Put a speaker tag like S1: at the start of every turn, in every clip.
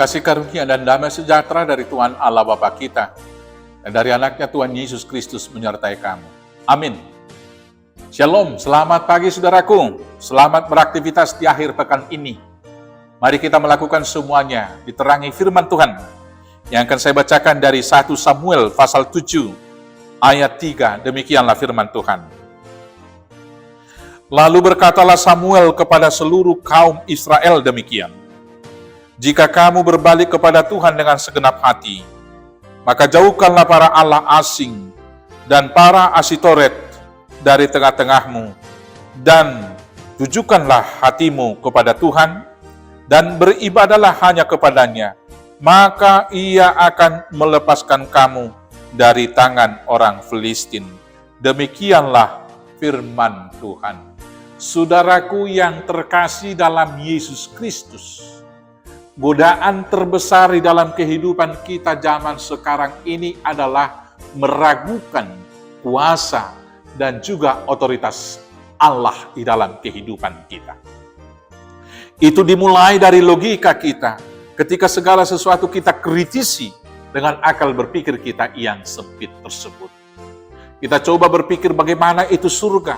S1: Kasih karunia dan damai sejahtera dari Tuhan Allah Bapa kita dan dari anaknya Tuhan Yesus Kristus menyertai kamu. Amin. Shalom, selamat pagi saudaraku. Selamat beraktivitas di akhir pekan ini. Mari kita melakukan semuanya diterangi firman Tuhan yang akan saya bacakan dari 1 Samuel pasal 7 ayat 3. Demikianlah firman Tuhan. Lalu berkatalah Samuel kepada seluruh kaum Israel demikian. Jika kamu berbalik kepada Tuhan dengan segenap hati, maka jauhkanlah para Allah asing dan para Asitoret dari tengah-tengahmu, dan tujukanlah hatimu kepada Tuhan, dan beribadalah hanya kepadanya, maka Ia akan melepaskan kamu dari tangan orang Filistin. Demikianlah firman Tuhan. Saudaraku yang terkasih dalam Yesus Kristus, godaan terbesar di dalam kehidupan kita zaman sekarang ini adalah meragukan kuasa dan juga otoritas Allah di dalam kehidupan kita. Itu dimulai dari logika kita, ketika segala sesuatu kita kritisi dengan akal berpikir kita yang sempit tersebut. Kita coba berpikir bagaimana itu surga,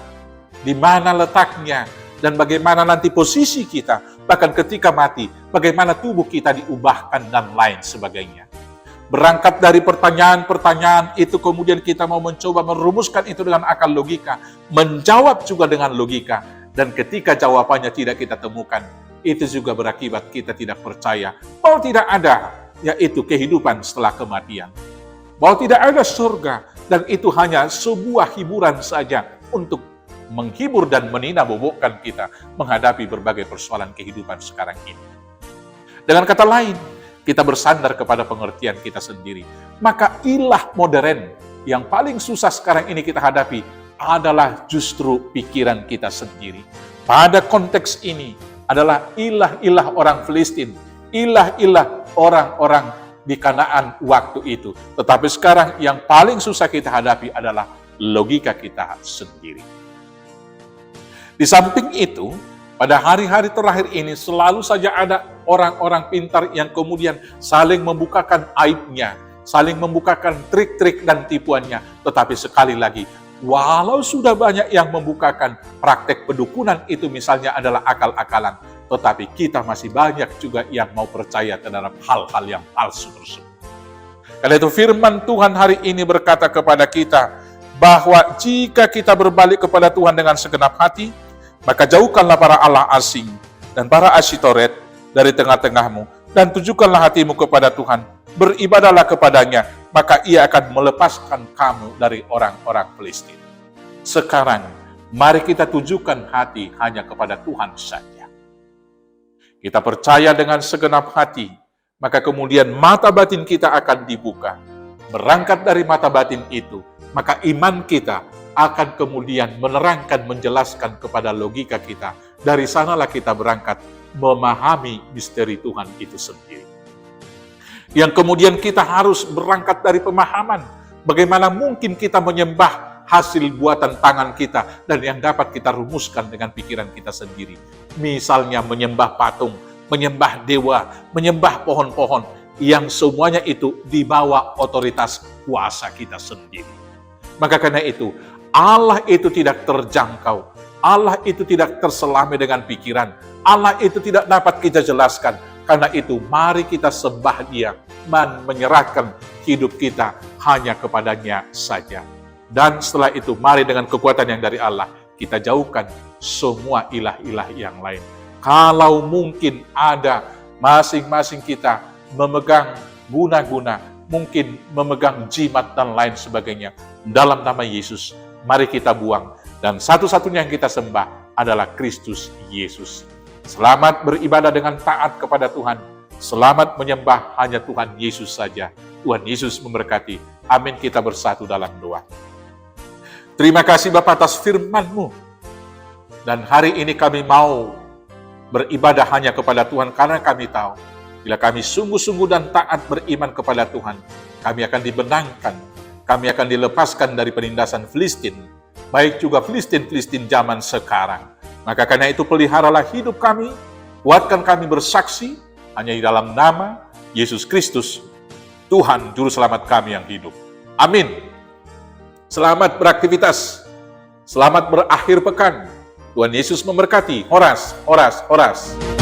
S1: di mana letaknya, dan bagaimana nanti posisi kita, bahkan ketika mati, bagaimana tubuh kita diubahkan dan lain sebagainya. Berangkat dari pertanyaan-pertanyaan itu, kemudian kita mau mencoba merumuskan itu dengan akal logika, menjawab juga dengan logika, dan ketika jawabannya tidak kita temukan, itu juga berakibat kita tidak percaya bahwa tidak ada, yaitu kehidupan setelah kematian. Bahwa tidak ada surga, dan itu hanya sebuah hiburan saja untuk menghibur dan menina-bobokkan kita menghadapi berbagai persoalan kehidupan sekarang ini. Dengan kata lain, kita bersandar kepada pengertian kita sendiri. Maka ilah modern yang paling susah sekarang ini kita hadapi adalah justru pikiran kita sendiri. Pada konteks ini adalah ilah-ilah orang Filistin, ilah-ilah orang-orang di Kanaan waktu itu. Tetapi sekarang yang paling susah kita hadapi adalah logika kita sendiri. Di samping itu, pada hari-hari terakhir ini selalu saja ada orang-orang pintar yang kemudian saling membukakan aibnya, saling membukakan trik-trik dan tipuannya. Tetapi sekali lagi, walau sudah banyak yang membukakan praktek pedukunan itu misalnya adalah akal-akalan, tetapi kita masih banyak juga yang mau percaya terhadap hal-hal yang palsu tersebut. Karena itu firman Tuhan hari ini berkata kepada kita, bahwa jika kita berbalik kepada Tuhan dengan segenap hati, maka jauhkanlah para Allah asing dan para Asitoret dari tengah-tengahmu, dan tujukanlah hatimu kepada Tuhan, beribadalah kepadanya, maka Ia akan melepaskan kamu dari orang-orang Filistin. Sekarang, mari kita tujukan hati hanya kepada Tuhan saja. Kita percaya dengan segenap hati, maka kemudian mata batin kita akan dibuka. Berangkat dari mata batin itu, maka iman kita akan kemudian menerangkan, menjelaskan kepada logika kita. Dari sanalah kita berangkat memahami misteri Tuhan itu sendiri. Yang kemudian kita harus berangkat dari pemahaman, bagaimana mungkin kita menyembah hasil buatan tangan kita, dan yang dapat kita rumuskan dengan pikiran kita sendiri. Misalnya menyembah patung, menyembah dewa, menyembah pohon-pohon, yang semuanya itu di bawah otoritas kuasa kita sendiri. Maka karena itu, Allah itu tidak terjangkau, Allah itu tidak terselami dengan pikiran, Allah itu tidak dapat kita jelaskan. Karena itu mari kita sembah Dia dan menyerahkan hidup kita hanya kepadanya saja. Dan setelah itu mari dengan kekuatan yang dari Allah kita jauhkan semua ilah-ilah yang lain. Kalau mungkin ada masing-masing kita memegang guna-guna, mungkin memegang jimat dan lain sebagainya, dalam nama Yesus, mari kita buang. Dan satu-satunya yang kita sembah adalah Kristus Yesus. Selamat beribadah dengan taat kepada Tuhan. Selamat menyembah hanya Tuhan Yesus saja. Tuhan Yesus memberkati. Amin. Kita bersatu dalam doa. Terima kasih Bapa atas firman-Mu. Dan hari ini kami mau beribadah hanya kepada Tuhan karena kami tahu, bila kami sungguh-sungguh dan taat beriman kepada Tuhan, kami akan dibenangkan, kami akan dilepaskan dari penindasan Filistin, baik juga Filistin zaman sekarang. Maka karena itu peliharalah hidup kami, kuatkan kami bersaksi, hanya di dalam nama Yesus Kristus, Tuhan Juru Selamat kami yang hidup. Amin. Selamat beraktivitas, selamat berakhir pekan. Tuhan Yesus memberkati. Horas, horas, horas.